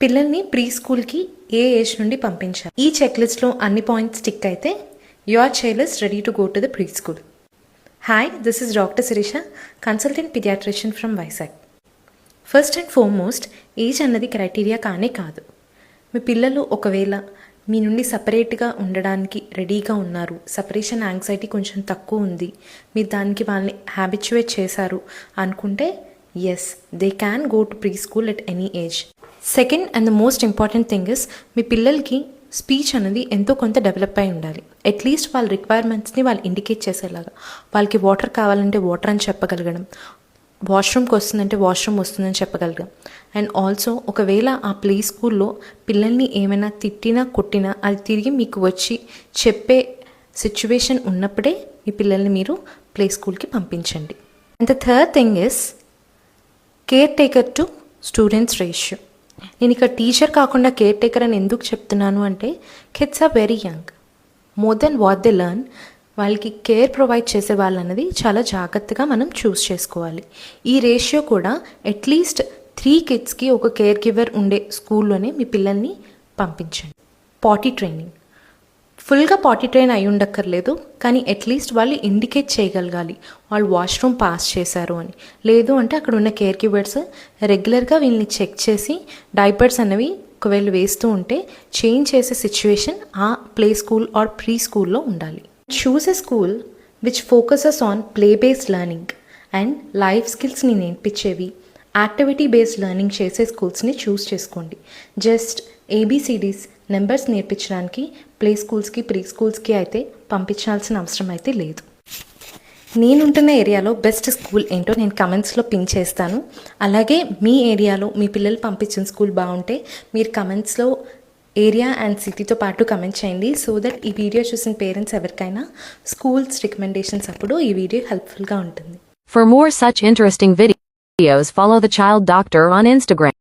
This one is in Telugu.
పిల్లల్ని ప్రీ స్కూల్కి ఏ ఏజ్ నుండి పంపించాలి? ఈ చెక్ లిస్ట్లో అన్ని పాయింట్స్ టిక్ అయితే your child is ready to go to the preschool. Hi, this is doctor Shirisha, consultant paediatrician from Vizag. First and foremost, age అన్నది క్రైటీరియా కానే కాదు. మీ పిల్లలు ఒకవేళ మీ నుండి సపరేట్గా ఉండడానికి రెడీగా ఉన్నారు, సపరేషన్ యాంగ్జైటీ కొంచెం తక్కువ ఉంది, మీరు దానికి వాళ్ళని హ్యాబిచ్యువేట్ చేశారు అనుకుంటే yes, they can go to pre school at any age. Second and the most important thing is, మీ పిల్లలకి స్పీచ్ అనేది ఎంతో కొంత డెవలప్ అయి ఉండాలి. అట్లీస్ట్ వాళ్ళ రిక్వైర్మెంట్స్ని వాళ్ళు ఇండికేట్ చేసేలాగా, వాళ్ళకి వాటర్ కావాలంటే వాటర్ అని చెప్పగలగడం, వాష్రూమ్కి వస్తుందంటే వాష్రూమ్ వస్తుందని చెప్పగలగడం. అండ్ ఆల్సో ఒకవేళ ఆ ప్లే స్కూల్లో పిల్లల్ని ఏమైనా తిట్టినా కొట్టినా అది తిరిగి మీకు వచ్చి చెప్పే సిచ్యువేషన్ ఉన్నప్పుడే మీ పిల్లల్ని మీరు ప్లే స్కూల్కి పంపించండి. And the third thing is care taker to students ratio. నేను ఇక్కడ టీచర్ కాకుండా కేర్ టేకర్ అని ఎందుకు చెప్తున్నాను అంటే, kids are very young, more than what they learn. వాళ్ళకి కేర్ ప్రొవైడ్ చేసే వాళ్ళన్నది చాలా జాగ్రత్తగా మనం చూస్ చేసుకోవాలి. ఈ రేషియో కూడా అట్లీస్ట్ 3 కిడ్స్కి ఒక కేర్ గివర్ ఉండే స్కూల్లోనే మీ పిల్లల్ని పంపించండి. పాటీ ట్రైనింగ్, ఫుల్గా పాటీ ట్రైన్ అయి ఉండక్కర్లేదు, కానీ అట్లీస్ట్ వాళ్ళు ఇండికేట్ చేయగలగాలి వాళ్ళు వాష్రూమ్ పాస్ చేశారు అని. లేదు అంటే అక్కడ ఉన్న కేర్ గివర్స్ రెగ్యులర్గా వీళ్ళని చెక్ చేసి డైపర్స్ అనేవి ఒకవేళ వేస్తూ ఉంటే చేంజ్ చేసే సిచ్యువేషన్ ఆ ప్లే స్కూల్ ఆర్ ప్రీ స్కూల్లో ఉండాలి. Choose a school which focuses on play based learning and life స్కిల్స్ని నేర్పించేవి, యాక్టివిటీ బేస్డ్ లెర్నింగ్ చేసే స్కూల్స్ని చూస్ చేసుకోండి. జస్ట్ ABCDs నెంబర్స్ నేర్పించడానికి ప్లే స్కూల్స్కి ప్రీ స్కూల్స్కి అయితే పంపించాల్సిన అవసరం అయితే లేదు. నేనుంటున్న ఏరియాలో బెస్ట్ స్కూల్ ఏంటో నేను కమెంట్స్లో పిన్ చేస్తాను. అలాగే మీ ఏరియాలో మీ పిల్లలు పంపించిన స్కూల్ బాగుంటే మీరు కమెంట్స్లో ఏరియా అండ్ సిటీతో పాటు కమెంట్ చేయండి, సో దట్ ఈ వీడియో చూసిన పేరెంట్స్ ఎవరికైనా స్కూల్స్ రికమెండేషన్స్ అప్పుడు ఈ వీడియో హెల్ప్ఫుల్గా ఉంటుంది. For more such interesting videos, follow the Child Doctor on Instagram.